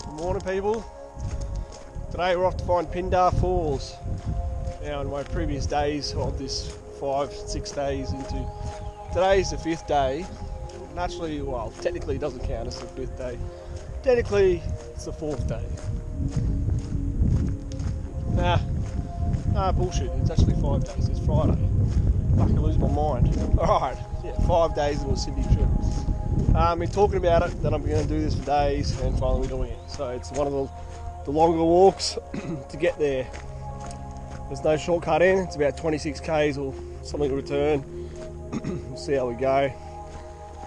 Good morning, people. Today we're off to find Pindar Falls. Now, in my previous days of this 5-6 days into today's the 5th day. Naturally, well, technically it doesn't count as the 5th day. Technically, it's the 4th day. Nah, bullshit. It's actually 5 days. It's Friday. Fuck, I lose my mind. Alright, yeah, 5 days of a Sydney trip. Been talking about it, that I'm going to do this for days, and finally we're doing it. So it's one of the longer walks to get there. There's no shortcut in. It's about 26 k's or something to return. We'll see how we go.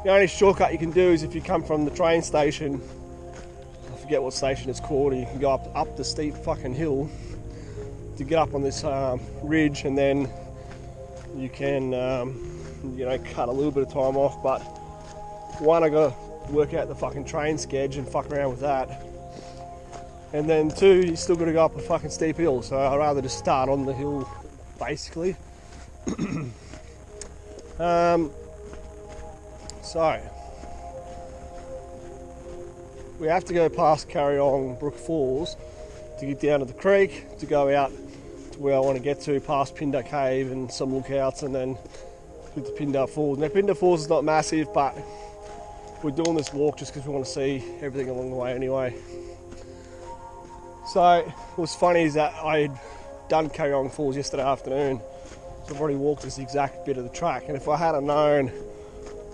The only shortcut you can do is if you come from the train station. I forget what station it's called. And you can go up the steep fucking hill to get up on this ridge, and then you can cut a little bit of time off. But one, I gotta work out the fucking train schedule and fuck around with that. And then two, you still gotta go up a fucking steep hill. So I'd rather just start on the hill, basically. So we have to go past Kariong Brook Falls to get down to the creek, to go out to where I want to get to, past Pindar Cave and some lookouts, and then to the Pindar Falls. Now, Pindar Falls is not massive, but we're doing this walk just because we want to see everything along the way anyway. So what's funny is that I had done Kariong Falls yesterday afternoon, so I've already walked this exact bit of the track, and if I had known,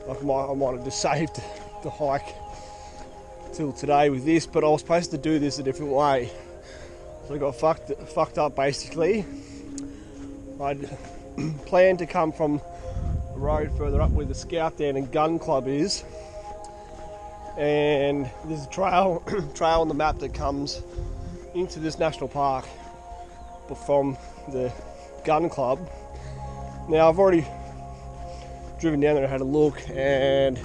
I might have just saved the hike till today with this, but I was supposed to do this a different way. So I got fucked up basically. I'd planned to come from the road further up where the Scout Den and Gun Club is, and there's a trail on the map that comes into this national park from the Gun Club. Now, I've already driven down there and had a look, and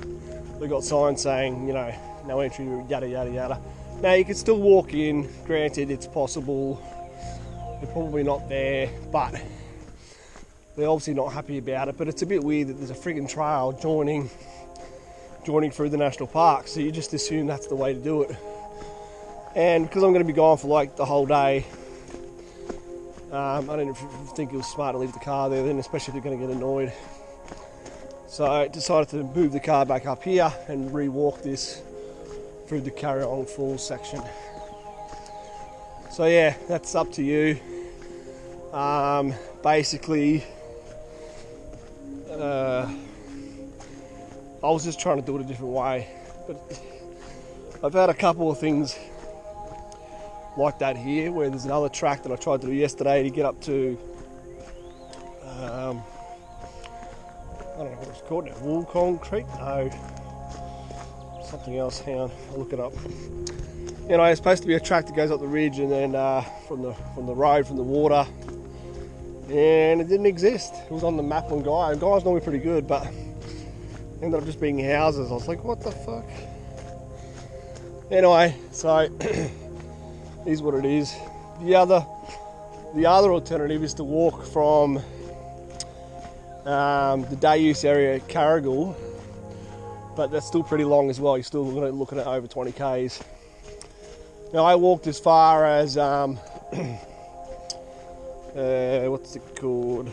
they got signs saying, no entry, yada yada yada. Now, you can still walk in, granted it's possible, they're probably not there, but they're obviously not happy about it. But it's a bit weird that there's a friggin' trail joining through the national park, so you just assume that's the way to do it. And because I'm going to be gone for like the whole day, I didn't think it was smart to leave the car there then, especially if you're going to get annoyed. So I decided to move the car back up here and re-walk this through the Kariong Falls section. So yeah, that's up to you. Basically, I was just trying to do it a different way, but I've had a couple of things like that here, where there's another track that I tried to do yesterday to get up to, I don't know what it's called now, Woolcong Creek? No, something else, hang on, I'll look it up. It's supposed to be a track that goes up the ridge and then from the road, from the water, and it didn't exist. It was on the map on Guy, and Guy's normally pretty good, but ended up just being houses. I was like, what the fuck? Anyway, so is what it is. The other alternative is to walk from the day use area at Kariong, but that's still pretty long as well. You're still looking at over 20 k's. Now, I walked as far as what's it called?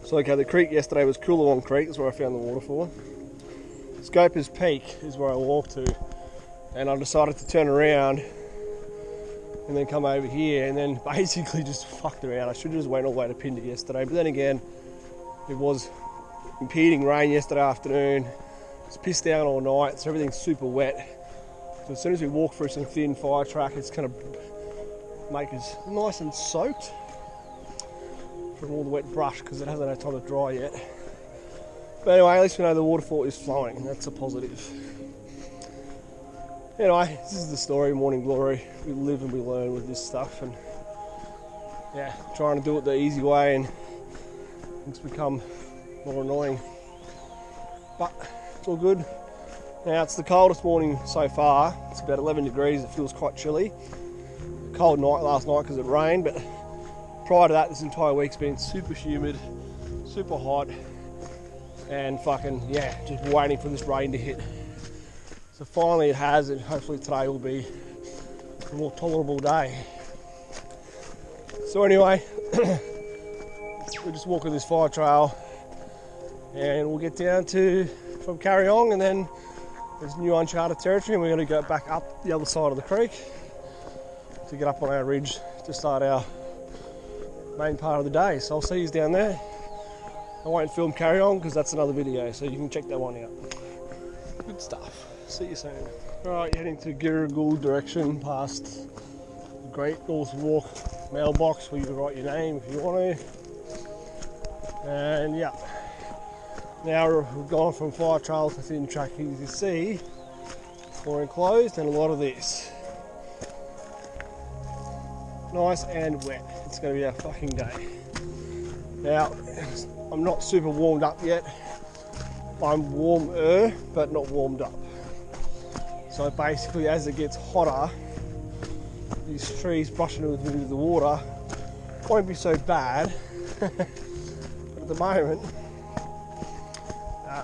So okay, the creek yesterday was Kariong Creek. That's where I found the waterfall. Scopers Peak is where I walked to, and I decided to turn around and then come over here, and then basically just fucked around. I should have just went all the way to Pindar yesterday, but then again, it was impeding rain yesterday afternoon. It's pissed down all night, so everything's super wet. So as soon as we walk through some thin fire track, it's going to make us nice and soaked from all the wet brush, because it hasn't had time to dry yet. But anyway, at least we know the waterfall is flowing. That's a positive. Anyway, this is the story, morning glory. We live and we learn with this stuff, and yeah, trying to do it the easy way, and it's become more annoying. But it's all good. Now, it's the coldest morning so far. It's about 11 degrees. It feels quite chilly. Cold night last night because it rained, but prior to that, this entire week's been super humid, super hot, and fucking, yeah, just waiting for this rain to hit. So finally it has, and hopefully today will be a more tolerable day. So anyway, we're just walking this fire trail and we'll get down from Kariong, and then there's new uncharted territory, and we're going to go back up the other side of the creek to get up on our ridge to start our main part of the day. So I'll see you down there. I won't film Kariong because that's another video, so you can check that one out. Good stuff. See you soon. Alright, heading to Kariong direction past the Great North Walk mailbox where you can write your name if you want to. And yeah, now we've gone from fire trail to thin track. You can see more enclosed and a lot of this. Nice and wet. It's going to be a fucking day. Now, I'm not super warmed up yet. I'm warmer, but not warmed up. So basically, as it gets hotter, these trees brushing into the water won't be so bad. But at the moment,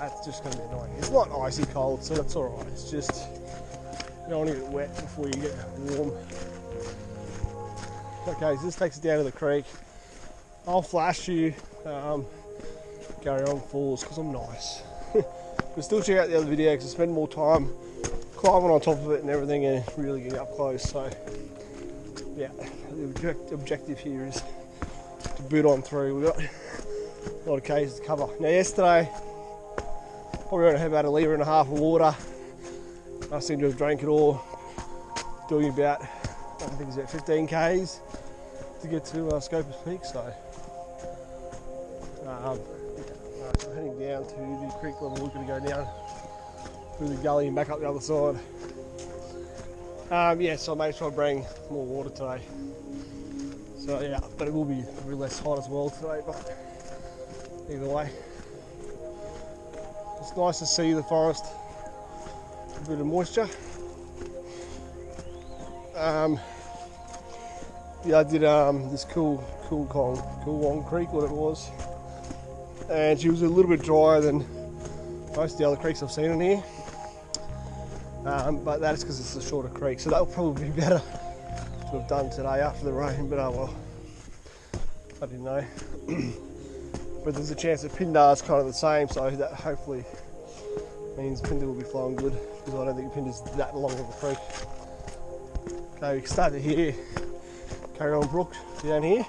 it's just going to be annoying. It's not icy cold, so that's alright. It's just, you don't want to get wet before you get warm. Okay, so this takes us down to the creek. I'll flash you Kariong Falls because I'm nice. But still check out the other video because I spend more time climbing on top of it and everything and really getting up close. So yeah, the objective here is to boot on through. We've got a lot of caves to cover. Now yesterday, probably only had about 1.5 litres of water. I seem to have drank it all, doing about, I think it's about 15 k's to get to Scopus Peak. So I'm heading down to the creek level. We're going to go down through the gully and back up the other side. Yeah, so I made sure I bring more water today. So yeah, but it will be less hot as well today. But either way, it's nice to see the forest, a bit of moisture. Yeah, I did this Kariong Creek, what it was, and she was a little bit drier than most of the other creeks I've seen in here. But that's because it's a shorter creek, so that'll probably be better to have done today after the rain. But oh well, I didn't know. But there's a chance that Pindar's kind of the same, so that hopefully means Pindar will be flowing good, because I don't think Pindar's that long of a creek. Okay, we can start to hear Kariong Brook down here.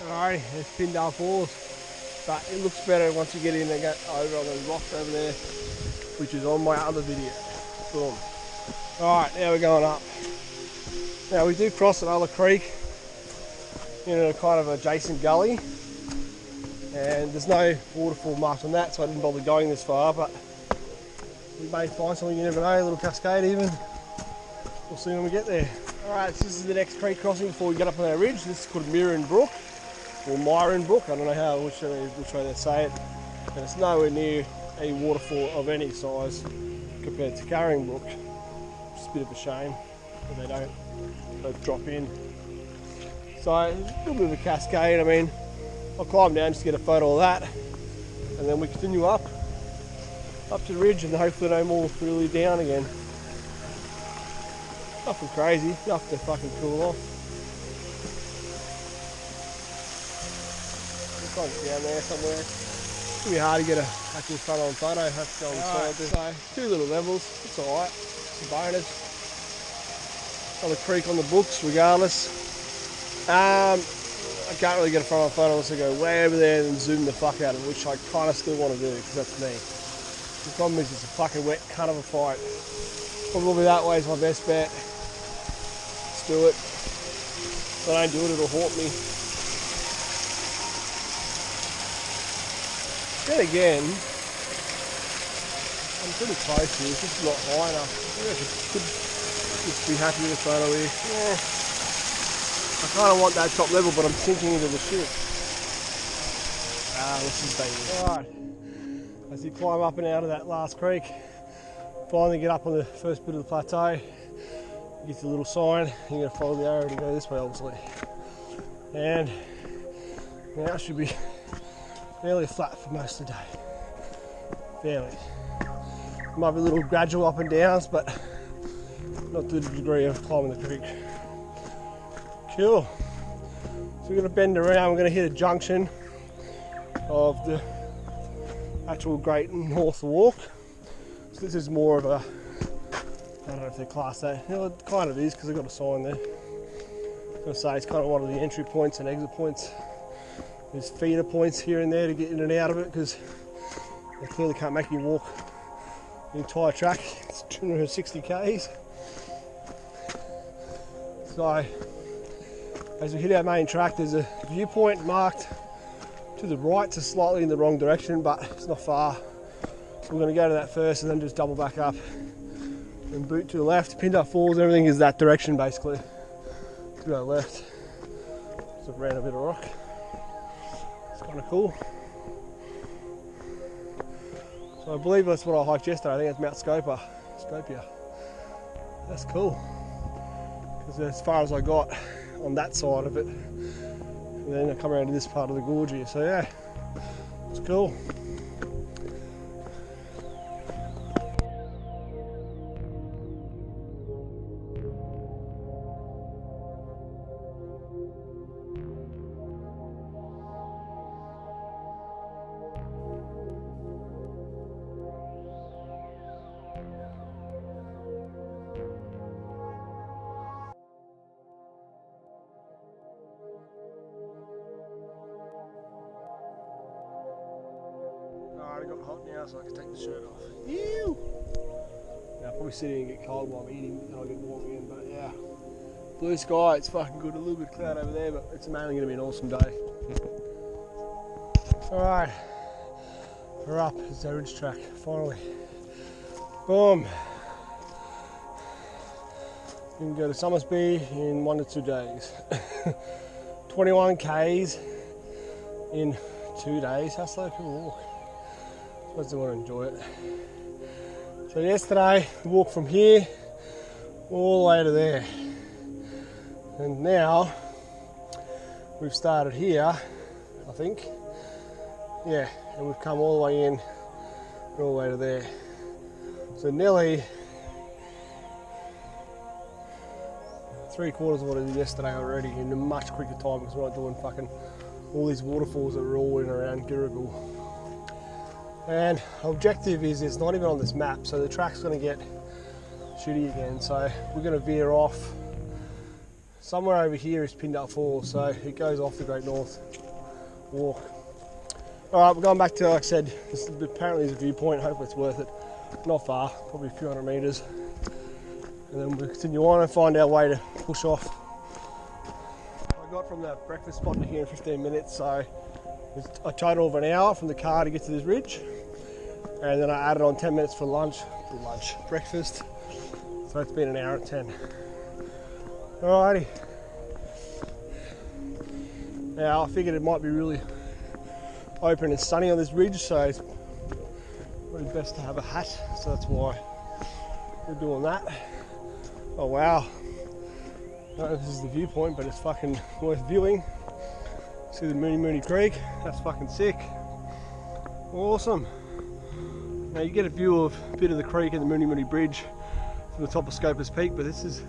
Alright, there's Pindar Falls, but it looks better once you get in and go over on the rocks over there, which is on my other video. Boom. Alright, now we're going up. Now we do cross another creek in a kind of adjacent gully, and there's no waterfall marked on that, so I didn't bother going this far, but we may find something, you never know, a little cascade even. We'll see when we get there. Alright, so this is the next creek crossing before we get up on our ridge. This is called Mirren Brook, or Myron Brook, I don't know which way they say it. And it's nowhere near a waterfall of any size compared to Kariong Brook. It's a bit of a shame that they don't drop in. So, a little bit of a cascade. I mean, I'll climb down just to get a photo of that, and then we continue up to the ridge, and hopefully no more really down again. Nothing crazy, enough to fucking cool off. It's like down there somewhere. It's gonna be hard to get a actual front on photo. I have to go on the side there. So 2 little levels, it's alright. It's a bonus. Got a creek on the books regardless. I can't really get a front on photo unless I go way over there and zoom the fuck out of it, which I kind of still want to do because that's me. The problem is it's a fucking wet cut of a fight. Probably that way is my best bet. Let's do it. If I don't do it, it'll haunt me. Then again, I'm pretty close here. It's just not high enough. I could just be happy with the photo here. Yeah. I kind of want that top level, but I'm sinking into the shit. This is dangerous. Alright, as you climb up and out of that last creek, finally get up on the first bit of the plateau, you get to the little sign, you're going to follow the arrow to go this way obviously. And now it should be fairly flat for most of the day. Fairly. Might be a little gradual up and downs, but not to the degree of climbing the creek. Cool. So we're going to bend around, we're going to hit a junction of the actual Great North Walk. So this is more of a, I don't know if they're class A, you know, it kind of is because they've got a sign there. I was going to say it's kind of one of the entry points and exit points. There's feeder points here and there to get in and out of it because they clearly can't make you walk the entire track. It's 260 k's. So as we hit our main track, there's a viewpoint marked to the right, so slightly in the wrong direction, but it's not far. So we're going to go to that first and then just double back up and boot to the left. Pindarfalls, everything is that direction basically. To go left. Just a random bit of rock. It's kind of cool. So I believe that's what I hiked yesterday. I think it's Mount Scopia. That's cool. Because as far as I got on that side of it, and then I come around to this part of the gorge here. So yeah, it's cool. Alright, it got hot now, so I can take the shirt off. Ew! Now I'll probably sit here and get cold while I'm eating, and I'll get warm again, but yeah. Blue sky, it's fucking good. A little bit of cloud over there, but it's mainly going to be an awesome day. Alright, we're up. It's our ridge track, finally. Boom! You can go to Somersby in 1 to 2 days. 21 k's in 2 days. How slow people walk? I suppose they want to enjoy it. So yesterday we walked from here all the way to there, and now we've started here, I think. Yeah, and we've come all the way in and all the way to there. So nearly 3/4 of what I did yesterday already in a much quicker time because we're not doing fucking all these waterfalls that are all in and around Kariong. And our objective is it's not even on this map, so the track's going to get shitty again. So we're going to veer off. Somewhere over here is Pindarfalls, so it goes off the Great North Walk. Alright, we're going back to, like I said, this apparently is a viewpoint. Hopefully it's worth it. Not far, probably a few hundred metres. And then we'll continue on and find our way to push off. I got from that breakfast spot to here in 15 minutes, so it's a total of an hour from the car to get to this ridge. And then I added on 10 minutes for breakfast. So it's been an hour and 10. Alrighty. Now I figured it might be really open and sunny on this ridge, so it's probably best to have a hat. So that's why we're doing that. Oh wow. I don't know if this is the viewpoint, but it's fucking worth viewing. See the Mooney Creek? That's fucking sick. Awesome. Now you get a view of a bit of the creek and the Mooney Bridge from the top of Scopus Peak, but this is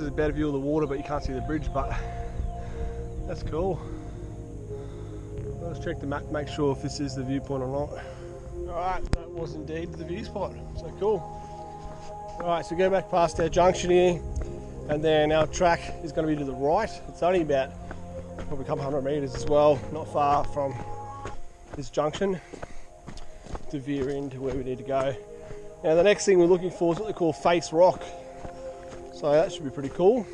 a better view of the water, but you can't see the bridge, but that's cool. Let's check the map to make sure if this is the viewpoint or not. Alright, that was indeed the view spot, so cool. Alright, so go back past our junction here, and then our track is going to be to the right. It's only about probably a couple hundred metres as well, not far from this junction to veer into where we need to go. Now the next thing we're looking for is what they call face rock. So that should be pretty cool.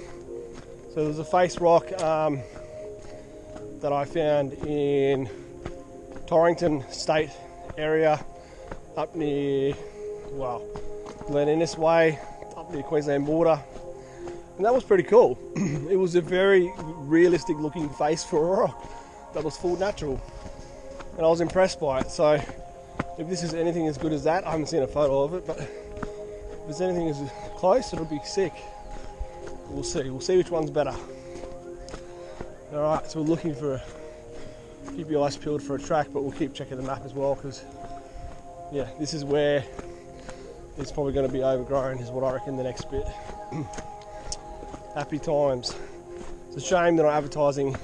So there's a face rock that I found in Torrington State area up near, well, Glen Innes Way, up near Queensland border. And that was pretty cool. It was a very realistic looking face for a rock that was full natural. And I was impressed by it. So if this is anything as good as that, I haven't seen a photo of it, but if there's anything as close, it'll be sick. We'll see which one's better. Alright, so we're looking for, keep your eyes peeled for a track, but we'll keep checking the map as well, because yeah, this is where it's probably going to be overgrown is what I reckon the next bit. Happy times. It's a shame they're not advertising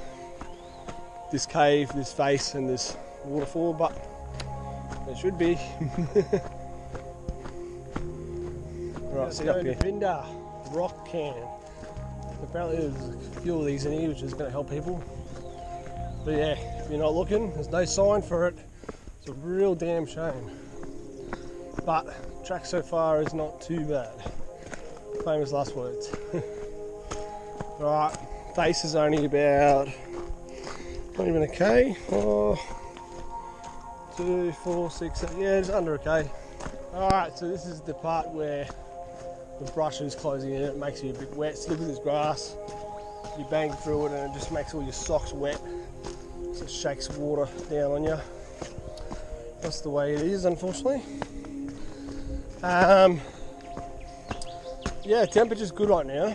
this cave, this face and this waterfall, but it should be. Right, see up here. Pindar rock can. Apparently there's a few of these in here which is going to help people. But yeah, if you're not looking, there's no sign for it. It's a real damn shame. But track so far is not too bad. Famous last words. Right, face is only about not even a K. 2, 4, 6, 7, yeah, it's under a K. Alright, so this is the part where the brush is closing in. It makes you a bit wet. So look at this grass. You bang through it and it just makes all your socks wet. So it shakes water down on you. That's the way it is, unfortunately. Yeah, temperature's good right now.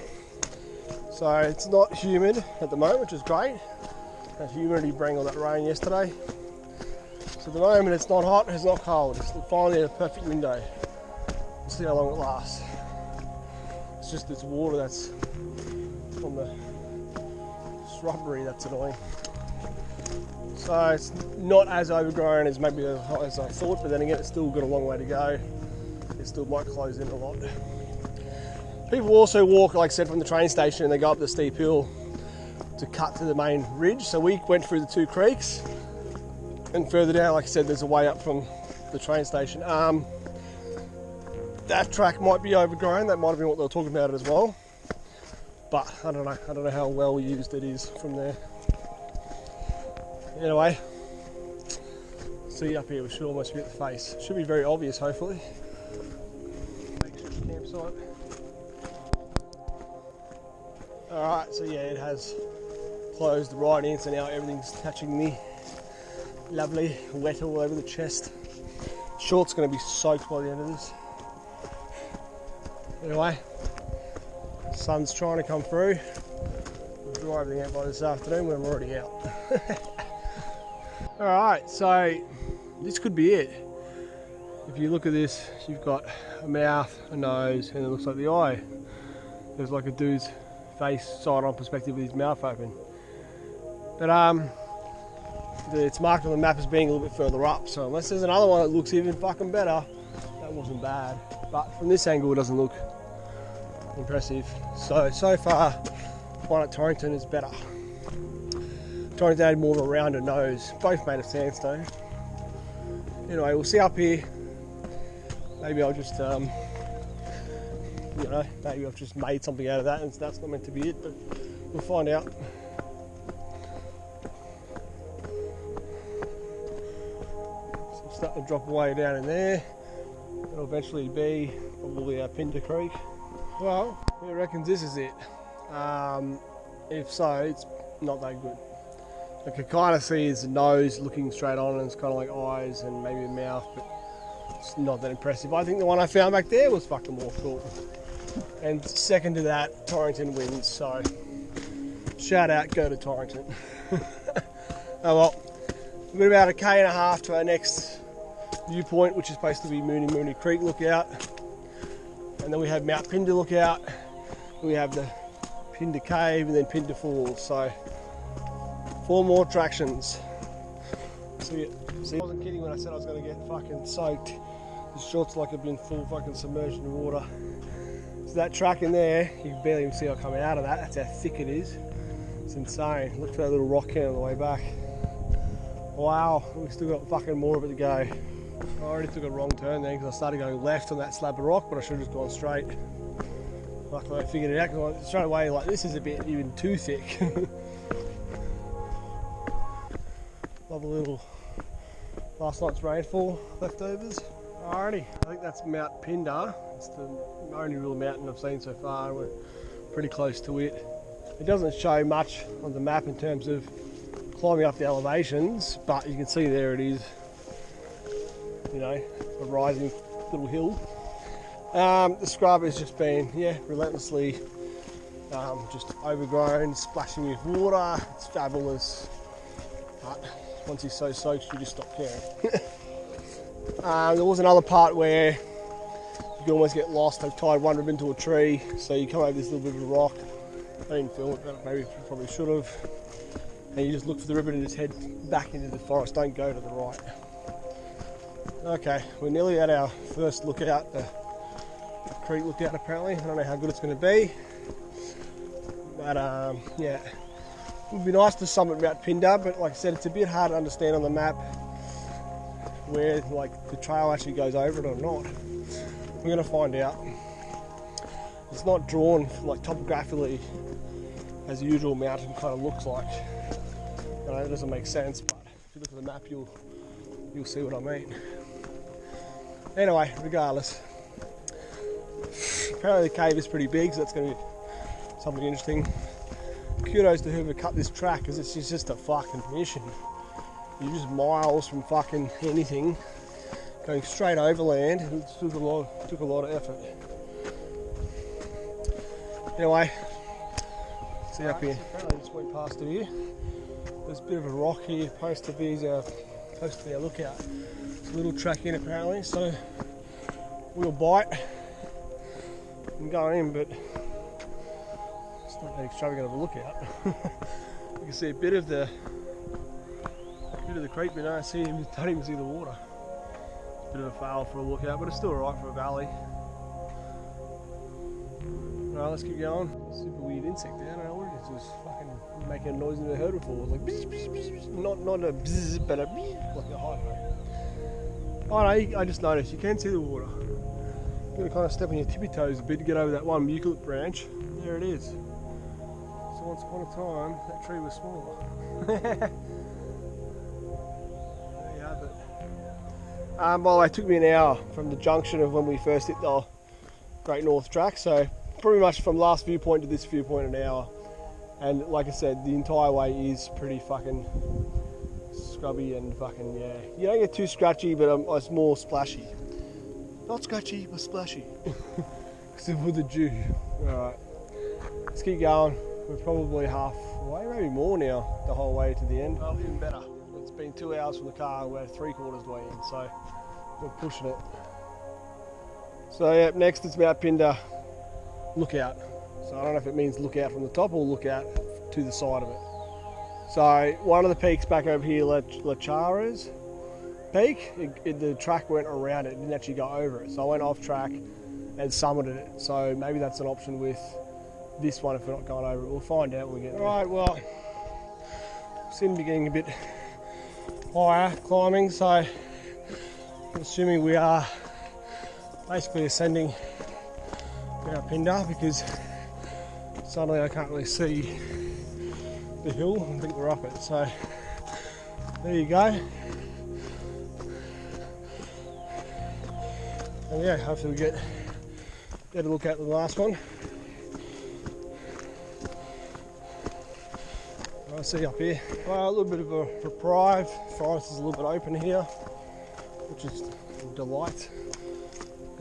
So it's not humid at the moment, which is great. That humidity bring all that rain yesterday. So at the moment it's not hot, it's not cold. It's finally a perfect window. We'll see how long it lasts. It's just this water that's from the shrubbery that's annoying. So it's not as overgrown as maybe as I thought, but then again it's still got a long way to go. It still might close in a lot. People also walk, like I said, from the train station and they go up the steep hill to cut to the main ridge. So we went through the 2 creeks and further down, like I said, there's a way up from the train station. That track might be overgrown. That might have been what they were talking about as well. But I don't know how well used it is from there. Anyway, see up here, we should almost be at the face. Should be very obvious, hopefully. Makeshift campsite. Alright, so yeah, it has closed right in, so now everything's touching me. Lovely, wet all over the chest. Short's going to be soaked by the end of this. Anyway, sun's trying to come through. We'll dry everything out by this afternoon when we're already out. Alright, so this could be it. If you look at this, you've got a mouth, a nose, and it looks like the eye. There's like a dude's face side-on perspective with his mouth open. But it's marked on the map as being a little bit further up, so unless there's another one that looks even fucking better, that wasn't bad. But from this angle it doesn't look impressive. So far, one at Torrington is better. Torrington had more of a rounder nose, both made of sandstone. Anyway, we'll see up here. Maybe I'll just, maybe I've just made something out of that and that's not meant to be it, but we'll find out. So it's starting to drop away down in there. It'll eventually be probably Pindar Creek. Well, he reckons this is it. If so, it's not that good. I can kind of see his nose looking straight on and it's kind of like eyes and maybe a mouth, but it's not that impressive. I think the one I found back there was fucking more cool. And second to that, Torrington wins, so shout out, go to Torrington. Oh well, we've got about 1.5 K to our next viewpoint, which is supposed to be Mooney Creek lookout. And then we have Mount Pindar lookout. We have the Pindar Cave and then Pindarfalls. So 4 more attractions. See, I wasn't kidding when I said I was going to get fucking soaked. This short's like I've been full fucking submerged in water. So that track in there, you can barely even see it coming out of that. That's how thick it is. It's insane. Look for that little rock can on the way back. Wow, we've still got fucking more of it to go. I already took a wrong turn then because I started going left on that slab of rock, but I should have just gone straight. Luckily I figured it out because straight away like this is a bit even too thick. Love a little last night's rainfall leftovers. Alrighty, I think that's Mount Pindar. It's the only real mountain I've seen so far. We're pretty close to it. It doesn't show much on the map in terms of climbing up the elevations, but you can see there it is, you know, a rising little hill. The scrub has just been, relentlessly just overgrown, splashing with water. It's fabulous, but once you're so soaked, you just stop caring. There was another part where you can almost get lost. They've tied one rib into a tree, so you come over this little bit of a rock. I didn't film it, but maybe probably should have. And you just look for the ribbon and just head back into the forest. Don't go to the right. Okay, we're nearly at our first lookout, the creek lookout apparently. I don't know how good it's going to be, but yeah, it would be nice to summit Mount Pindar, but like I said, it's a bit hard to understand on the map where like the trail actually goes over it or not. We're going to find out. It's not drawn like topographically as the usual mountain kind of looks like. I know it doesn't make sense, but if you look at the map, you'll see what I mean. Anyway, regardless, apparently the cave is pretty big, so that's going to be something interesting. Kudos to whoever cut this track, because it's just a fucking mission. You're just miles from fucking anything, going straight overland. It took a lot of effort. Anyway, see up here. Apparently, I just went past it here. There's a bit of a rock here, supposed to be our lookout. It's a little track in apparently, so we'll bite and go in, but it's not that extravagant of a lookout. You can see a bit of the creek, but don't even see the water. It's a bit of a fail for a lookout, but it's still alright for a valley. Alright, let's keep going. Super weird insect there. I don't know what it is. It's fucking making a noise I've never heard before. It's like bzz, bzz, bzz. Not a bzz, but a bzz, like a I don't know. Oh no, I just noticed you can see the water. You've got to kind of step on your tippy toes a bit to get over that one eucalypt branch. There it is. So once upon a time, that tree was smaller. There you have it. By the way, it took me an hour from the junction of when we first hit the Great North Track, so pretty much from last viewpoint to this viewpoint an hour. And like I said, the entire way is pretty fucking scrubby and fucking, yeah. You don't get too scratchy, but it's more splashy. Not scratchy, but splashy. Except for the dew. Alright, let's keep going. We're probably halfway, maybe more now, the whole way to the end. Well, even better. It's been 2 hours from the car, we're 3/4 way in, so we're pushing it. So yeah, next it's Mount Pindar lookout. So I don't know if it means look out from the top or look out to the side of it. So one of the peaks back over here, Lachara's peak, the track went around it, didn't actually go over it. So I went off track and summited it. So maybe that's an option with this one if we're not going over it. We'll find out when we get there. Alright, well, seem to be getting a bit higher climbing, so I'm assuming we are basically ascending Mount Pindar, because suddenly I can't really see the hill. I think we're up it, so there you go. And yeah, hopefully we get a look at the last one. I see up here. Well, a little bit of a reprieve. Forest is a little bit open here, which is a delight.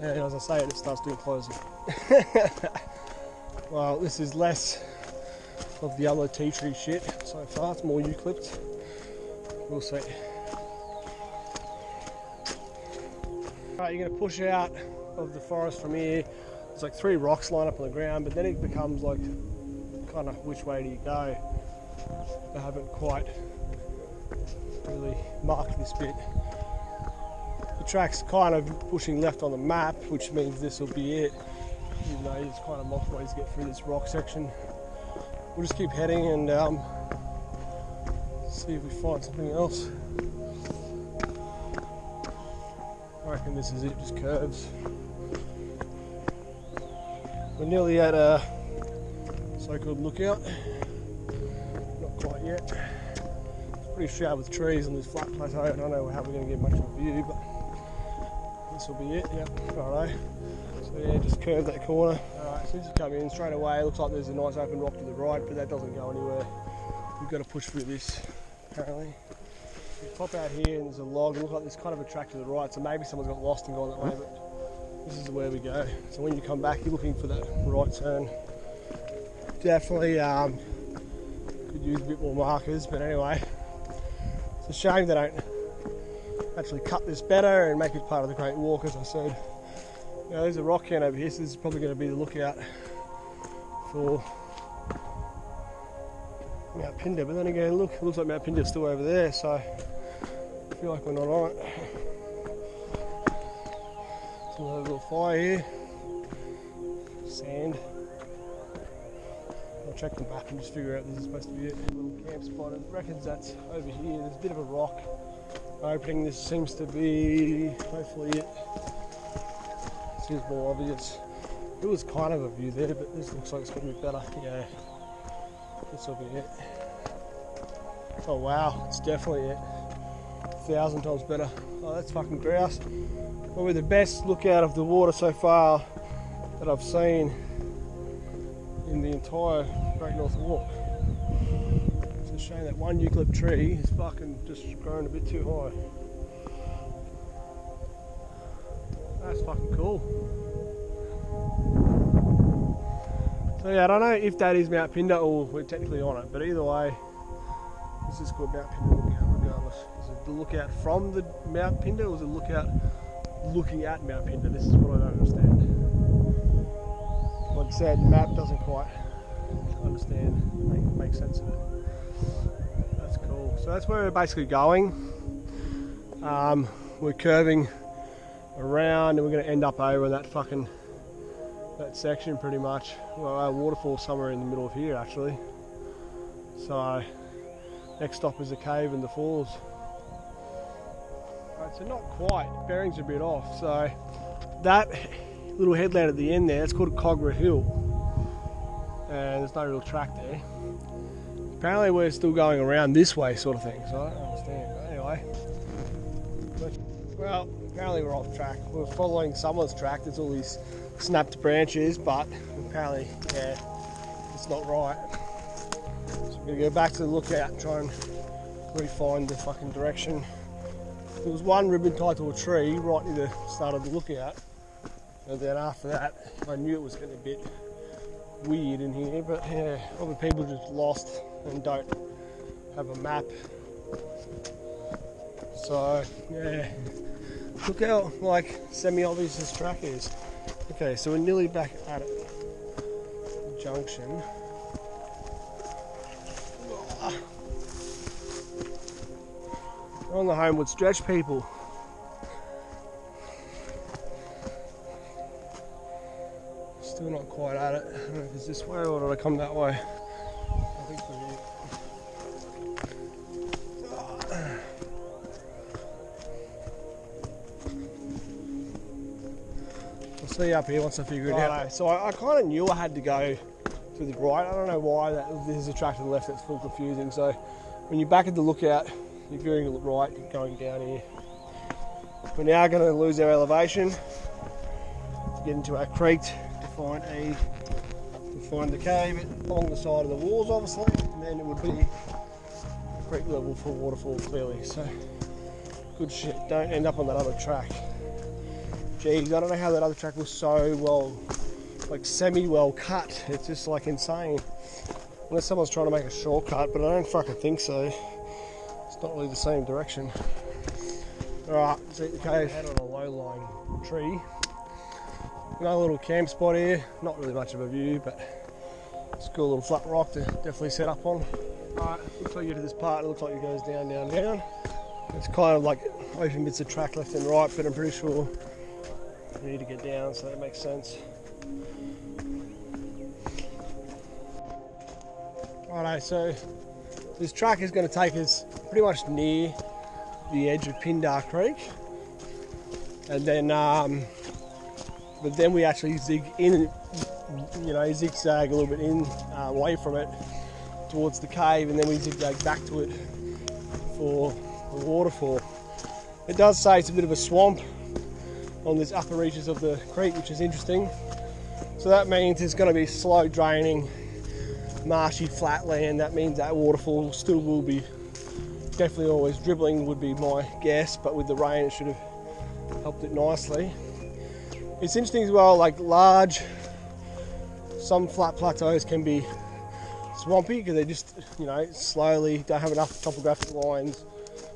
And as I say, it starts doing closing. Well, this is less of the other tea tree shit so far. It's more eucalypt. We'll see. Right, you're going to push out of the forest from here. There's like 3 rocks lined up on the ground, but then it becomes like kind of which way do you go? They haven't quite really marked this bit. The track's kind of pushing left on the map, which means this will be it. Even though there's kind of multiple ways to get through this rock section. We'll just keep heading and see if we find something else. I reckon this is it, just curves. We're nearly at a so-called lookout. Not quite yet. It's pretty shrouded with trees on this flat plateau. I don't know how we're going to get much of a view, but this will be it. Yep, righto. So yeah, just curve that corner. Alright, as soon as you come in straight away, it looks like there's a nice open rock to the right, but that doesn't go anywhere. We've got to push through this, apparently. You pop out here and there's a log. It looks like there's kind of a track to the right, so maybe someone's got lost and gone that way, but this is where we go. So when you come back, you're looking for that right turn. Definitely could use a bit more markers, but anyway, it's a shame they don't actually cut this better and make it part of the Great Walk, as I said. Now there's a rock can over here, so this is probably going to be the lookout for Mount Pindar. But then again, look, it looks like Mount Pindar's still over there, so I feel like we're not on it. So another little fire here. Sand. I'll check the map and just figure out this is supposed to be it. A little camp spot. It reckons that's over here. There's a bit of a rock opening. This seems to be hopefully it. Seems more obvious. It was kind of a view there, but this looks like it's going to be better. Yeah, this will be it. Oh wow, it's definitely it. 1,000 times better. Oh, that's fucking grouse. Probably the best lookout of the water so far that I've seen in the entire Great North Walk. It's a shame that one eucalypt tree is fucking just grown a bit too high. That's fucking cool. So yeah, I don't know if that is Mount Pindar or we're technically on it, but either way, this is called Mount Pindar lookout regardless. Is it the lookout from the Mount Pindar or is it the lookout looking at Mount Pindar? This is what I don't understand. Like I said, the map doesn't quite make sense of it. That's cool. So that's where we're basically going. We're curving around and we're going to end up over in that section pretty much. Well, our waterfall somewhere in the middle of here actually. So next stop is the cave and the falls. Right, so not quite, bearings are a bit off. So that little headland at the end there, it's called Cogra Hill. And there's no real track there. Apparently we're still going around this way sort of thing, so I don't understand. But anyway. Well, apparently we're off track. We're following someone's track. There's all these snapped branches, but apparently, yeah, it's not right. So we're gonna go back to the lookout and try and re-find the fucking direction. There was one ribbon tied to a tree right near the start of the lookout. And then after that, I knew it was getting a bit weird in here, but yeah, other people just lost and don't have a map. So yeah, look how like semi-obvious this track is. Okay, so we're nearly back at it. The junction. We're on the homeward stretch, people. Still not quite at it. I don't know if it's this way or did I come that way? I think we're here. I'll see you up here once I figure it out. So I kind of knew I had to go to the right. I don't know why this is a track to the left that's full confusing. So when you're back at the lookout, you're veering to the right, you're going down here. We're now going to lose our elevation to get into our creek. Find the cave along the side of the walls obviously, and then it would be creek level for waterfall clearly. So good shit, don't end up on that other track. Jeez, I don't know how that other track was so well, like semi-well cut. It's just like insane. Unless someone's trying to make a shortcut, but I don't fucking think so. It's not really the same direction. Alright, let's eat the cave. Out on a low-lying tree. Another little camp spot here, not really much of a view, but it's a cool little flat rock to definitely set up on. Alright, looks like you get to this part, it looks like it goes down, down, down. It's kind of like open bits of track left and right, but I'm pretty sure we need to get down, so that makes sense. Alright, so this track is going to take us pretty much near the edge of Pindar Creek, and then but then we actually zig in, zigzag a little bit in, away from it towards the cave, and then we zigzag back to it for the waterfall. It does say it's a bit of a swamp on these upper reaches of the creek, which is interesting. So that means it's going to be slow draining, marshy flat land. That means that waterfall still will be definitely always dribbling, would be my guess, but with the rain it should have helped it nicely. It's interesting as well, like some flat plateaus can be swampy because they just, slowly don't have enough topographic lines,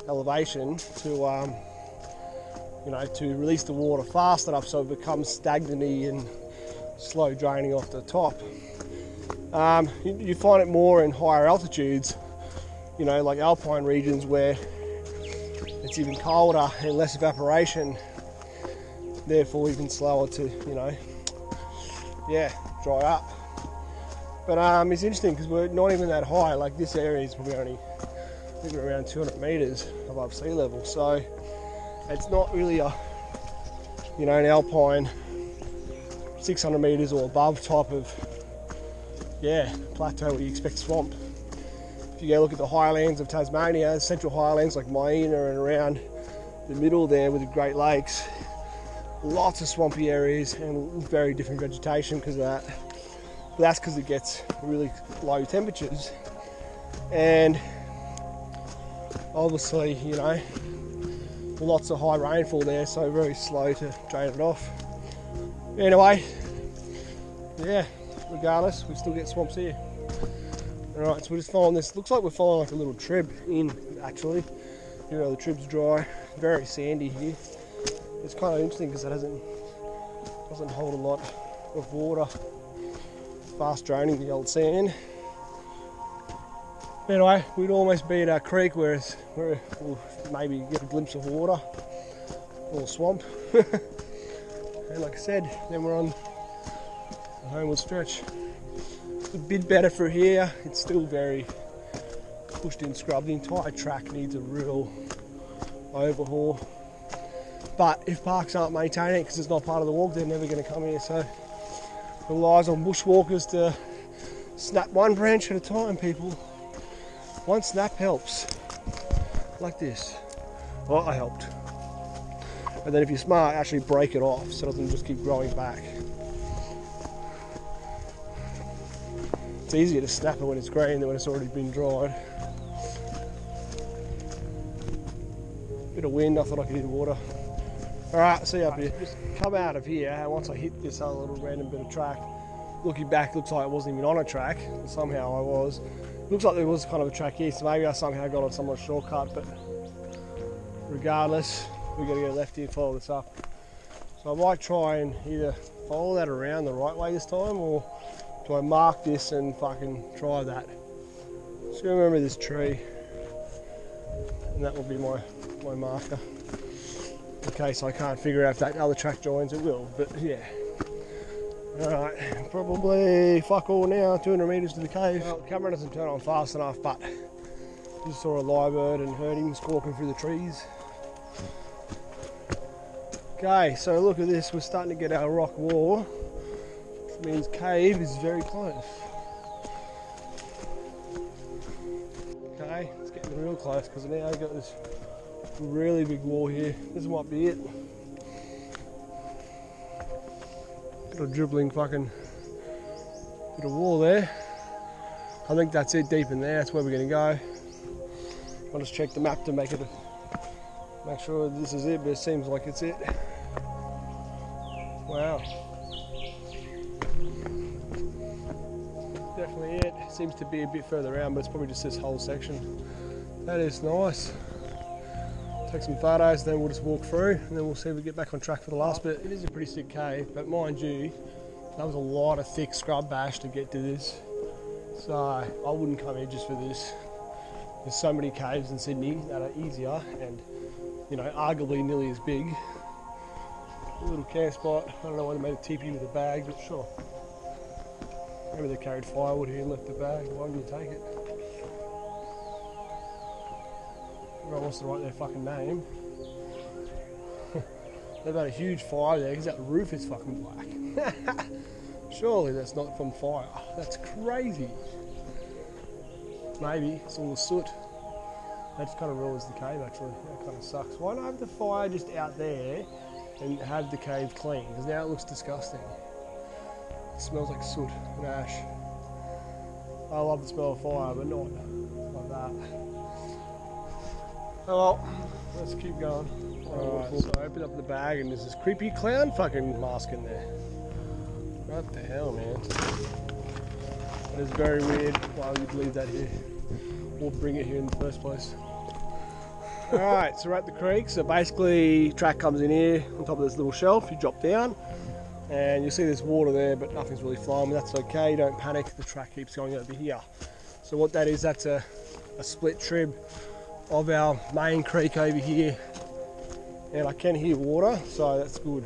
elevation to you know, to release the water fast enough so it becomes stagnant-y and slow draining off the top. You find it more in higher altitudes, you know, like alpine regions where it's even colder and less evaporation, therefore even slower to, you know, yeah, dry up. But it's interesting because we're not even that high. Like this area is probably only, I think we're around 200 meters above sea level, so it's not really a, you know, an alpine 600 meters or above type of, yeah, plateau where you expect swamp. If you go look at the highlands of Tasmania, central highlands like Mooney and around the middle there with the Great Lakes, lots of swampy areas and very different vegetation because of that. But that's because it gets really low temperatures, and obviously, you know, lots of high rainfall there, so very slow to drain it off. Anyway, yeah, regardless, we still get swamps here. Alright, so we're just following this. Looks like we're following like a little trib in, actually. You know, the trib's dry, very sandy here. It's kind of interesting because it doesn't hold a lot of water. Fast draining the old sand. Anyway, we'd almost be at our creek where we'll maybe get a glimpse of water or swamp. And like I said, then we're on the homeward stretch. It's a bit better for here. It's still very pushed in scrub. The entire track needs a real overhaul. But if parks aren't maintaining it because it's not part of the walk, they're never going to come here. So relies on bushwalkers to snap one branch at a time, people. One snap helps. Like this. Oh, I helped. And then if you're smart, actually break it off so it doesn't just keep growing back. It's easier to snap it when it's green than when it's already been dried. Bit of wind, I thought I could hit water. Alright, see you up here. Just come out of here, and once I hit this other little random bit of track, looking back, looks like it wasn't even on a track, but somehow I was. Looks like there was kind of a track here, so maybe I somehow got on some shortcut, but regardless, we've got to go left here and follow this up. So I might try and either follow that around the right way this time, or do I mark this and fucking try that? Just gonna remember this tree, and that will be my marker. In case I can't figure out if that other track joins, it will, but yeah. Alright, probably fuck all now, 200 metres to the cave. Well, the camera doesn't turn on fast enough, but just saw a lyrebird and heard him squawking through the trees. Okay, so look at this, we're starting to get our rock wall, which means cave is very close. Okay, it's getting real close because now I've got this really big wall here. This might be it. Got a dribbling fucking bit of wall there. I think that's it deep in there. That's where we're going to go. I'll just check the map to make sure this is it, but it seems like it's it. Wow. Definitely it. Seems to be a bit further around, but it's probably just this whole section. That is nice. Take some photos, then we'll just walk through and then we'll see if we get back on track for the last bit. It is a pretty sick cave, but mind you, that was a lot of thick scrub bash to get to this. So I wouldn't come here just for this. There's so many caves in Sydney that are easier and, you know, arguably nearly as big. A little camp spot. I don't know why they made a teepee with a bag, but sure. Maybe they carried firewood here and left the bag. Why wouldn't you take it? Everyone wants to write their fucking name. They've had a huge fire there because that roof is fucking black. Surely that's not from fire. That's crazy. Maybe it's all the soot. That just kind of ruins the cave actually. That kind of sucks. Why not have the fire just out there and have the cave clean? Because now it looks disgusting. It smells like soot and ash. I love the smell of fire, but not like that. Oh well, let's keep going. Alright, so I open up the bag and there's this creepy clown fucking mask in there. What the hell, man? That is very weird. Why would you leave that here? Or bring it here in the first place? Alright, so we're at the creek. So basically, track comes in here on top of this little shelf. You drop down, and you'll see there's water there, but nothing's really flowing. But that's okay. Don't panic. The track keeps going over here. So what that is, that's a split trib of our main creek over here, and I can hear water, so that's good.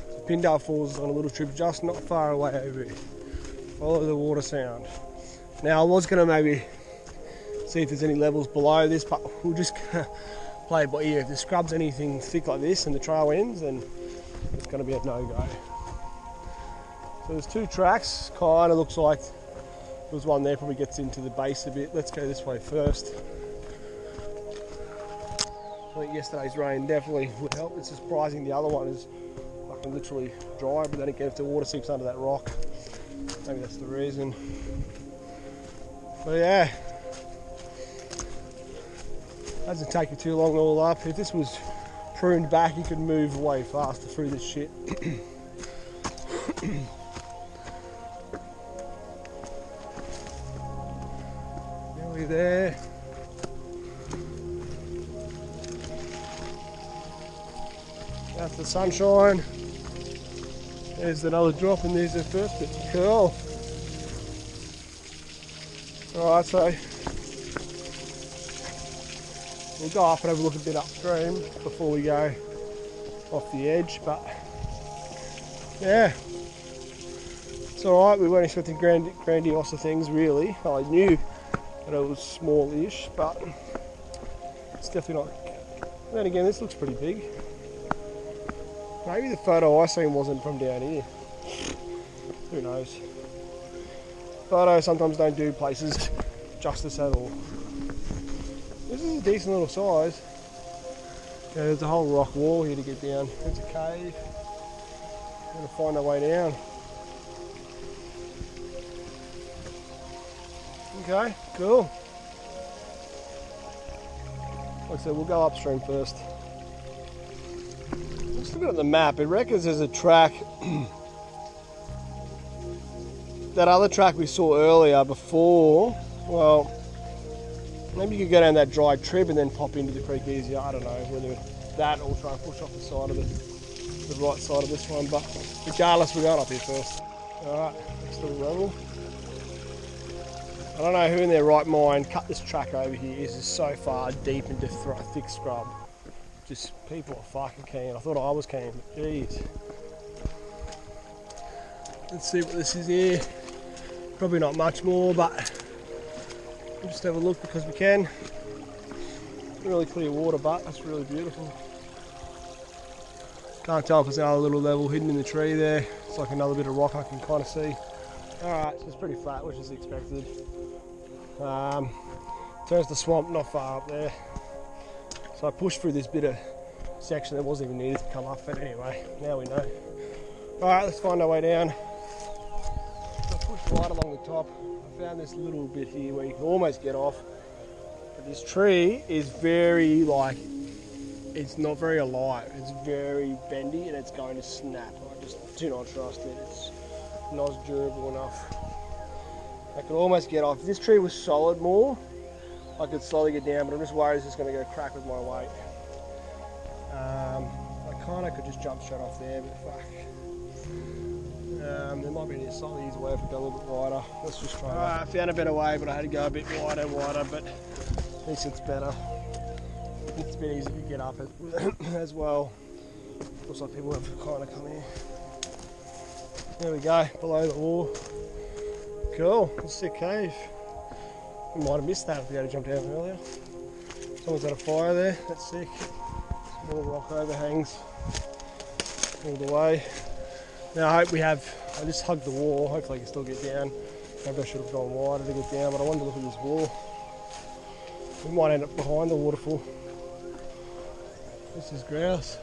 So Pindarfalls is on a little trib just not far away over here. Follow the water sound. Now I was going to maybe see if there's any levels below this, but we'll just play it by ear. If the scrub's anything thick like this and the trail ends, then it's going to be a no-go. So there's two tracks, kind of looks like there's one there, probably gets into the base a bit. Let's go this way first. I think yesterday's rain definitely would help. It's surprising the other one is fucking literally dry, but then again if the water seeps under that rock, maybe that's the reason. But yeah, doesn't take you too long all up. If this was pruned back, you could move way faster through this shit. Nearly there. That's the sunshine. There's another drop and there's the first bit. Cool. Alright, so we'll go up and have a look a bit upstream before we go off the edge, but yeah, it's alright. We weren't expecting grandiose things really. I knew that it was small-ish, but it's definitely not. Then again, this looks pretty big. Maybe the photo I seen wasn't from down here. Who knows? Photos sometimes don't do places justice at all. This is a decent little size. Yeah, there's a whole rock wall here to get down. There's a cave. We're going to find our way down. Okay, cool. Like I said, we'll go upstream first. Just looking at the map, it reckons there's a track. That other track we saw earlier before, well, maybe you could go down that dry trib and then pop into the creek easier. I don't know whether that or try and push off the side of the right side of this one, but regardless, we're going up here first. Alright, next little level. I don't know who in their right mind cut this track over here. This is so far deep into thick scrub. Just people are fucking keen. I thought I was keen, but jeez. Let's see what this is here. Probably not much more, but we'll just have a look because we can. Really clear water, but that's really beautiful. Can't tell if there's another little level hidden in the tree there. It's like another bit of rock I can kind of see. Alright, so it's pretty flat, which is expected. Turns the swamp not far up there. So I pushed through this bit of section that wasn't even needed to come up, but anyway, now we know. Alright, let's find our way down. I pushed right along the top. I found this little bit here where you can almost get off. But this tree is very, like, it's not very alive. It's very bendy and it's going to snap. I just do not trust it. It's not durable enough. I could almost get off. If this tree was solid more, I could slowly get down, but I'm just worried it's just going to go crack with my weight. I kind of could just jump straight off there, but fuck. There might be a slightly easier way if we go a little bit wider. Let's just try that. I found a better way, but I had to go a bit wider, but at least it's better. It's a bit easier to get up as well. Looks like people have kind of come here. There we go, below the wall. Cool, it's a sick cave. We might have missed that if we had jumped down earlier. Someone's got a fire there, that's sick. Small rock overhangs all the way. Now I hope we have, I just hugged the wall, hopefully I can still get down. Maybe I should have gone wider to get down, but I wanted to look at this wall. We might end up behind the waterfall. This is grouse.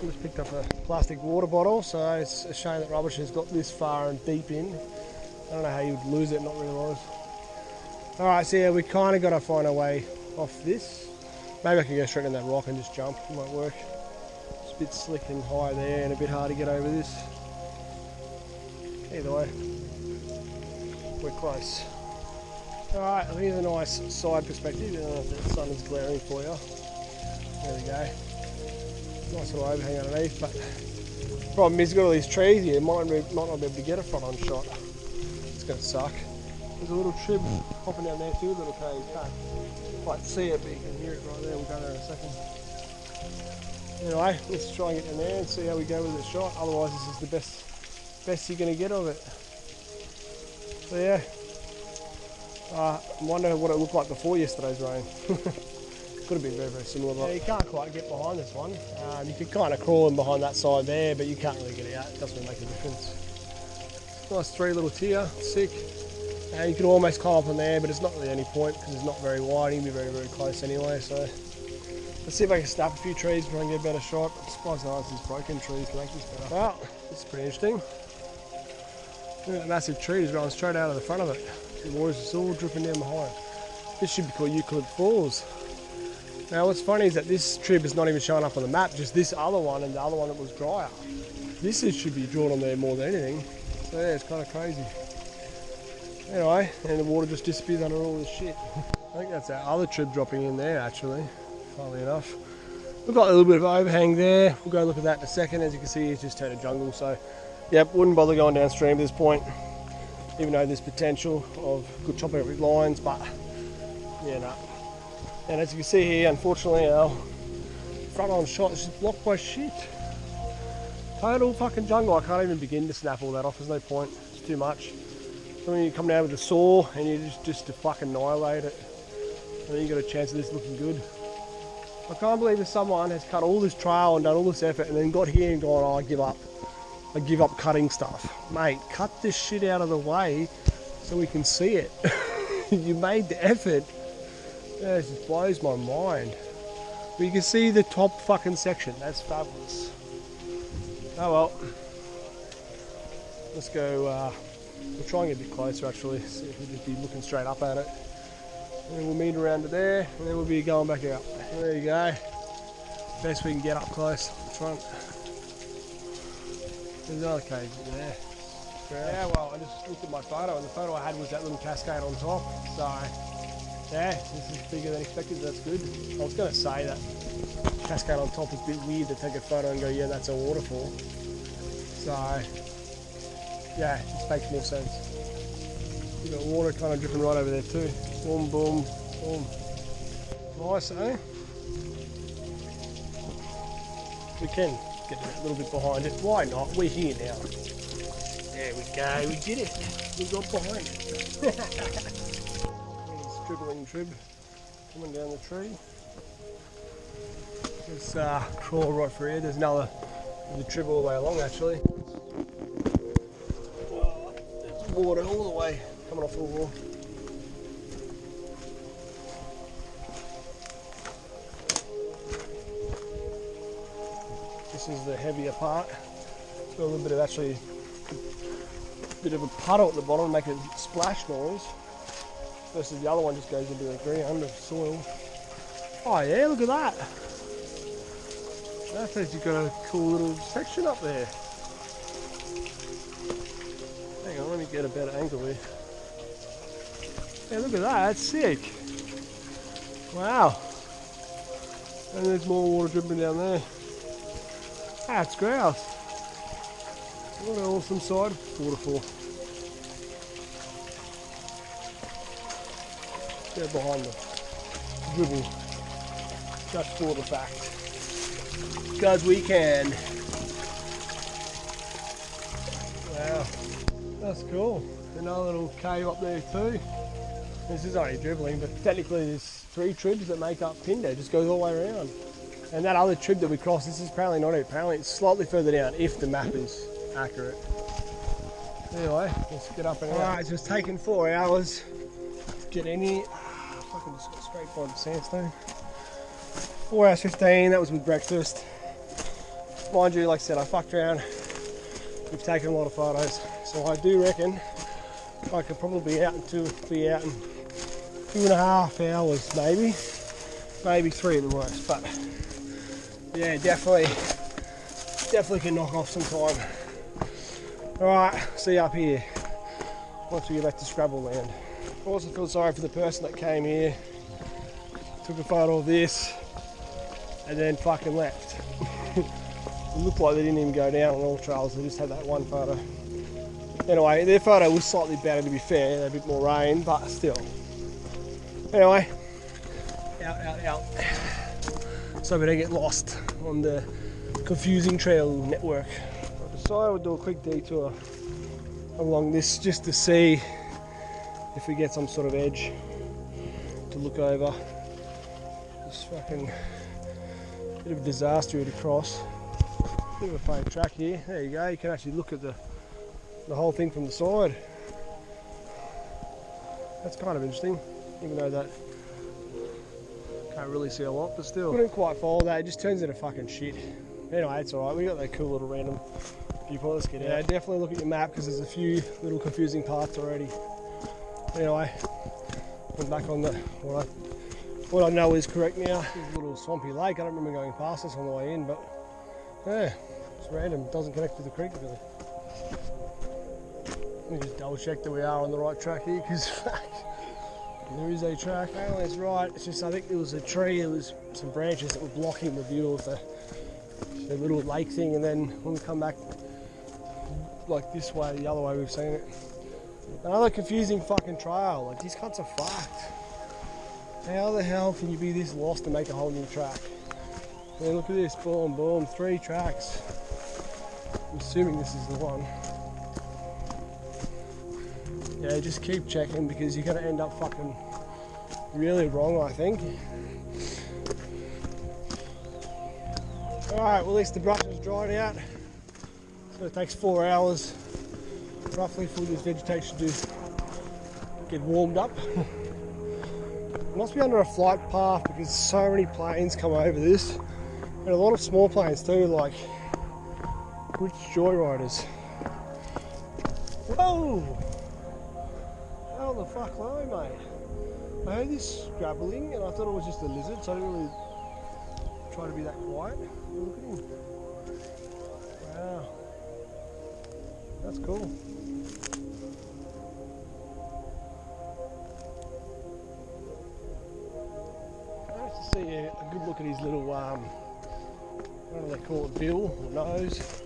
I just picked up a plastic water bottle, so it's a shame that rubbish has got this far and deep in. I don't know how you would lose it and not realise. Alright, so yeah, we kind of got to find our way off this. Maybe I can go straight in that rock and just jump, it might work. It's a bit slick and high there and a bit hard to get over this. Either way, we're close. Alright, here's a nice side perspective. I don't know if the sun is glaring for you. There we go. Nice little overhang underneath, but the problem is you've got all these trees here, might not be able to get a front on shot. It's going to suck. There's a little trib hopping down there too, a little cave. You can't quite see it, but you can hear it right there. We'll go there in a second. Anyway, let's try and get down there and see how we go with the shot. Otherwise, this is the best you're going to get of it. So yeah, I wonder what it looked like before yesterday's rain. Could have been very, very similar. But yeah, you can't quite get behind this one. You could kind of crawl in behind that side there, but you can't really get it out. It doesn't really make a difference. Nice 3 little tier, sick. You could almost climb up on there, but it's not really any point because it's not very wide. You can be very, very close anyway. So let's see if I can snap a few trees and try and get a better shot. I'm surprised none of these broken trees can make this better. Well, this is pretty interesting. Look at that massive tree just going straight out of the front of it. The water's just all dripping down behind. This should be called Eucalypt Falls. Now what's funny is that this trib is not even showing up on the map, just this other one and the other one that was drier. This should be drawn on there more than anything. So yeah, it's kind of crazy. Anyway, and the water just disappears under all this shit. I think that's our other trib dropping in there actually, funnily enough. We've got a little bit of overhang there. We'll go look at that in a second. As you can see, it's just turned to jungle. So yep, wouldn't bother going downstream at this point, even though there's potential of good chopping up lines, but yeah, no. And as you can see here, unfortunately, our front on shot is just blocked by shit. Total fucking jungle. I can't even begin to snap all that off. There's no point. It's too much. So when you come down with a saw and you just to fucking annihilate it, and then you got a chance of this looking good. I can't believe that someone has cut all this trail and done all this effort and then got here and gone, oh, I give up. I give up cutting stuff. Mate, cut this shit out of the way so we can see it. You made the effort. Yeah, it just blows my mind. But you can see the top fucking section. That's fabulous. Oh well. Let's go, we'll try and get a bit closer actually. See if we'll just be looking straight up at it. And then we'll meet around to there and then we'll be going back out. There you go. Best we can get up close up front. There's another cave there. Yeah, well, I just looked at my photo and the photo I had was that little cascade on top. So, yeah, this is bigger than expected, that's good. I was going to say that cascade on top is a bit weird to take a photo and go, yeah, that's a waterfall. So, yeah, it just makes more sense. You've got water kind of dripping right over there too. Boom, boom, boom. Nice, eh? We can get a little bit behind it. Why not? We're here now. There we go, we did it. We got behind it. There's dribbling trib coming down the tree. Let's crawl right through here. There's another trib all the way along actually. Oh, there's water all the way coming off the wall. This is the heavier part. It's got a little bit of actually bit of a puddle at the bottom, make a splash noise. Versus the other one just goes into the ground of soil. Oh yeah, look at that. That says you've got a cool little section up there. Hang on, let me get a better angle here. Yeah, look at that, that's sick. Wow. And there's more water dripping down there. That's grouse. What an awesome side waterfall. Get behind the dribble. Just for the fact. Because we can. Wow. That's cool. Another little cave up there too. This is only dribbling, but technically there's 3 tribs that make up Pindar. It just goes all the way around. And that other trib that we crossed, this is apparently not it. Apparently it's slightly further down if the map is accurate. Anyway, let's get up and out. Alright, so it's taken 4 hours to get in here. Fucking just got straight by the sandstone. 4 hours 15, that was with breakfast. Mind you, like I said, I fucked around. We've taken a lot of photos. So I do reckon I could probably be out in 2.5 hours maybe. Maybe 3 at the worst, but yeah, definitely can knock off some time. Alright, see you up here once we get back to Scrabble land. also feel sorry for the person that came here, took a photo of this, and then fucking left. It looked like they didn't even go down on all trails, they just had that one photo. Anyway, their photo was slightly better, to be fair, they had a bit more rain, but still. Anyway, out. So we don't get lost on the confusing trail network. I decided we'd do a quick detour along this just to see if we get some sort of edge to look over. This fucking bit of a disaster to cross. Bit of a faint track here. There you go, you can actually look at the whole thing from the side. That's kind of interesting, even though that can't really see a lot, but still. Couldn't quite follow that, it just turns into fucking shit. Anyway, it's alright, we got that cool little random viewpoint. Let's get out. Yeah, definitely look at your map because there's a few little confusing parts already. Anyway, I'm back on the what I know is correct now. There's a little swampy lake, I don't remember going past this on the way in, but yeah, it's random, it doesn't connect to the creek really. Let me just double check that we are on the right track here because there is a track. Apparently it's right, it's just I think there was a tree, there was some branches that were blocking the view of the little lake thing, and then when we come back like this way, the other way we've seen it. Another confusing fucking trail, like these cunts are fucked. How the hell can you be this lost and make a whole new track? And look at this, boom, boom, 3 tracks. I'm assuming this is the one. Yeah, just keep checking because you're gonna end up fucking really wrong, I think. Alright, well at least the brush is dried out. So it takes 4 hours roughly for this vegetation to get warmed up. It must be under a flight path because so many planes come over this. And a lot of small planes too, like rich joyriders. Whoa! How the fuck low, mate? I heard this scrabbling and I thought it was just a lizard, so I didn't really try to be that quiet. Look at him. Wow. That's cool. Nice to see a good look at his little, what do they call it, bill or nose.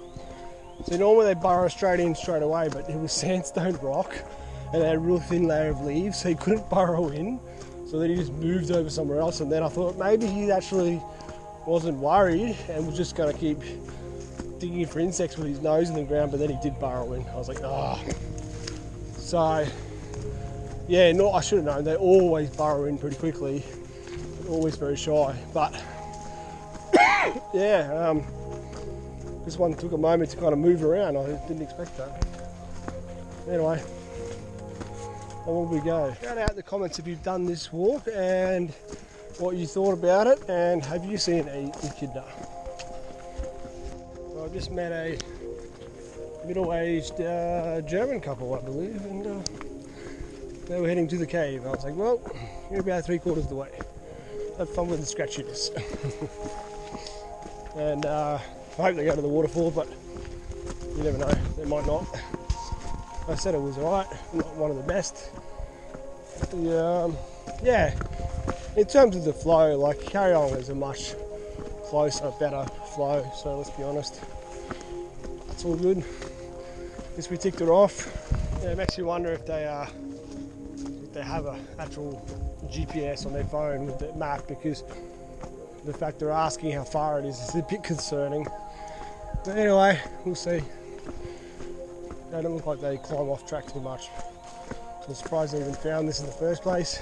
So normally they burrow straight in straight away, but it was sandstone rock and they had a real thin layer of leaves, so he couldn't burrow in. So then he just moved over somewhere else, and then I thought maybe he actually wasn't worried and was just going to keep digging for insects with his nose in the ground, but then he did burrow in. I was like, ah. Oh. So, yeah, no, I should have known. They always burrow in pretty quickly, always very shy. But, yeah, this one took a moment to kind of move around. I didn't expect that. Anyway, on we go. Shout out in the comments if you've done this walk and what you thought about it, and have you seen a echidna? Well, I just met a middle-aged German couple, I believe, and they were heading to the cave. I was like, well, you're about 3/4 of the way. Have fun with the scratchiness. And I hope they go to the waterfall, but you never know, they might not. I said it was alright, not one of the best. Yeah, in terms of the flow, like Kariong is a much closer, better flow, so let's be honest. That's all good. Guess we ticked it off. Yeah, it makes you wonder if they have an actual GPS on their phone with the map, because the fact they're asking how far it is a bit concerning. But anyway, we'll see. They don't look like they climb off track too much. So I'm surprised they even found this in the first place.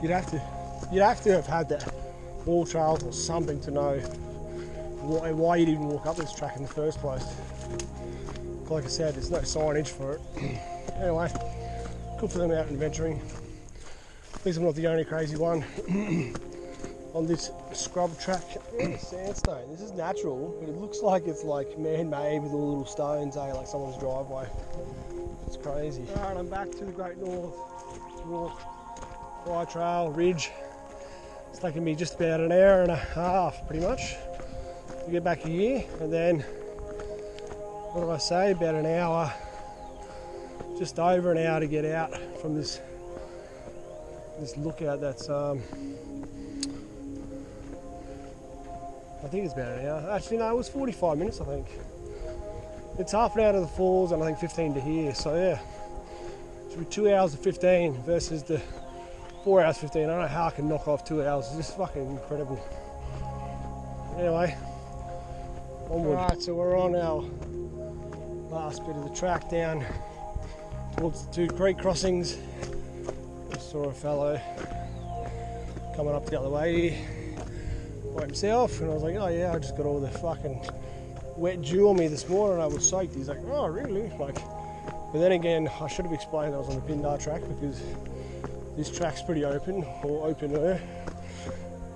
You'd have to have had that wall trails or something to know why you'd even walk up this track in the first place. Like I said, there's no signage for it. Anyway, good for them out adventuring. At least I'm not the only crazy one on this scrub track. Sandstone. This is natural, but it looks like it's like man-made with all little stones, like someone's driveway. It's crazy. Alright, I'm back to the Great North Walk, Fly Trail, Ridge. It's taken me just about an hour and a half, pretty much, to get back here, and then, what do I say, about an hour, just over an hour to get out from this this lookout that's I think it's about an hour. Actually no, it was 45 minutes I think. It's half an hour to the falls and I think 15 to here, so yeah. It should be 2 hours and 15 versus the 4 hours 15. I don't know how I can knock off 2 hours, it's just fucking incredible. Anyway, onward. Alright, so we're on our last bit of the track down towards the two creek crossings. Just saw a fellow coming up the other way by himself, and I was like, oh yeah, I just got all the fucking wet dew on me this morning. I was soaked. He's like, oh really? Like, but then again, I should have explained I was on the Pindar track because this track's pretty open, or opener.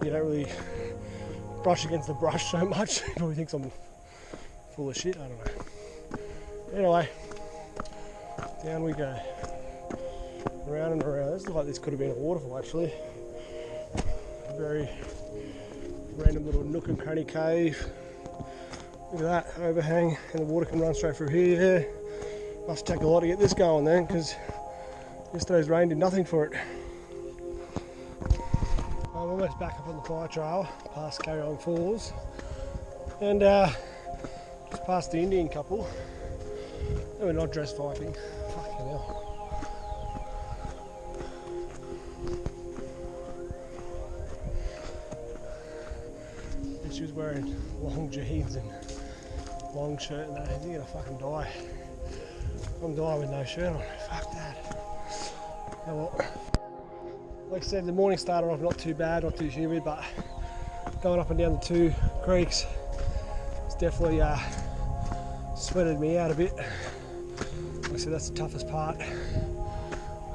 You don't really brush against the brush so much. He probably thinks I'm full of shit. I don't know. Anyway, down we go. Around and around. This looks like this could have been a waterfall actually. A very random little nook and cranny cave. Look at that overhang, and the water can run straight through here. Must take a lot to get this going then, because yesterday's rain did nothing for it. I'm almost back up on the fire trail, past Kariong Falls, and just past the Indian couple. They were not dress fighting. Fucking hell. And she was wearing long jeans and long shirt and that. You're gonna fucking die. I'm dying with no shirt on. Fuck that. Oh well. Like I said, the morning started off not too bad, not too humid, but going up and down the two creeks, it's definitely sweated me out a bit. Like I said, that's the toughest part.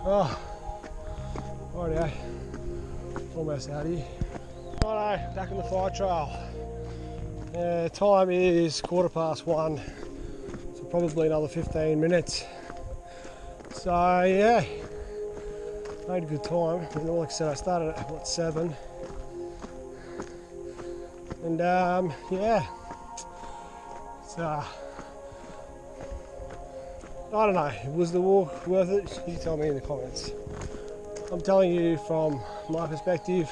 Oh, rightio, almost out here. Righto, back on the fire trail. Time is 1:15, so probably another 15 minutes. So yeah, made a good time. And like I said, I started at what, 7, and yeah, so I don't know, was the walk worth it? You tell me in the comments. I'm telling you from my perspective,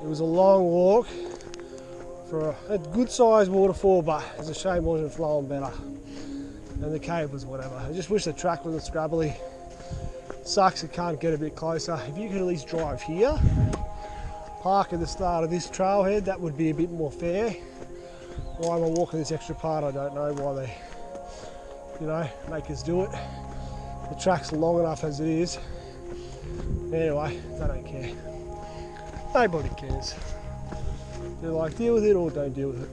it was a long walk for a good sized waterfall, but it's a shame it wasn't flowing better. And the cave was whatever. I just wish the track wasn't scrabbly. Sucks it can't get a bit closer. If you could at least drive here, park at the start of this trailhead, that would be a bit more fair. Why am I walking this extra part? I don't know why they, you know, make us do it. The track's long enough as it is. Anyway, they don't care. Nobody cares. They're like, deal with it or don't deal with it.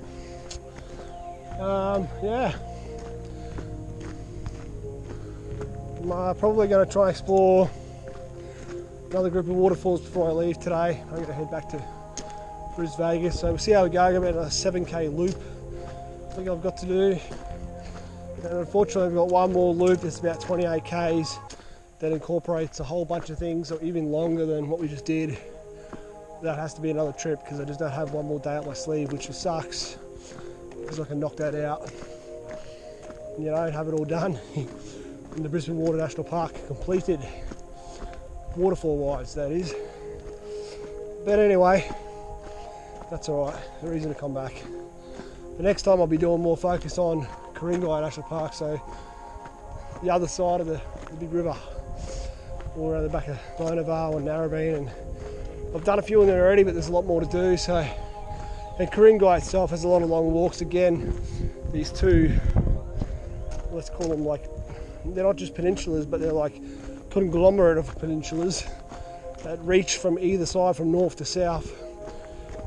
Yeah. I'm probably going to try and explore another group of waterfalls before I leave today. I'm going to head back to Brisbane, so we'll see how we go. About a 7k loop I think I've got to do. And unfortunately I've got one more loop that's about 28 k's that incorporates a whole bunch of things, or even longer than what we just did. That has to be another trip because I just don't have one more day up my sleeve, which just sucks because I can knock that out, you know, and have it all done. In the Brisbane Water National Park completed, waterfall wise that is. But anyway, that's alright, the reason to come back. The next time I'll be doing more focus on Kariong National Park, so the other side of the big river, or around the back of Waterfall and Narrabeen, and I've done a few in there already, but there's a lot more to do. So, and Kariong itself has a lot of long walks. Again, these two, let's call them like, they're not just peninsulas, but they're like conglomerate of peninsulas that reach from either side, from north to south,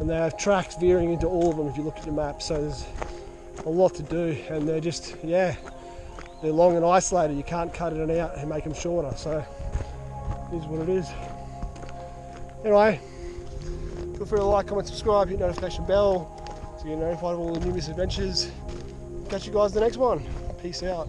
and they have tracks veering into all of them if you look at your map. So there's a lot to do, and they're just, yeah, they're long and isolated. You can't cut it out and make them shorter, so it is what it is. Anyway, feel free to like, comment, subscribe, hit notification bell so you're notified of all the new misadventures. Catch you guys in the next one. Peace out.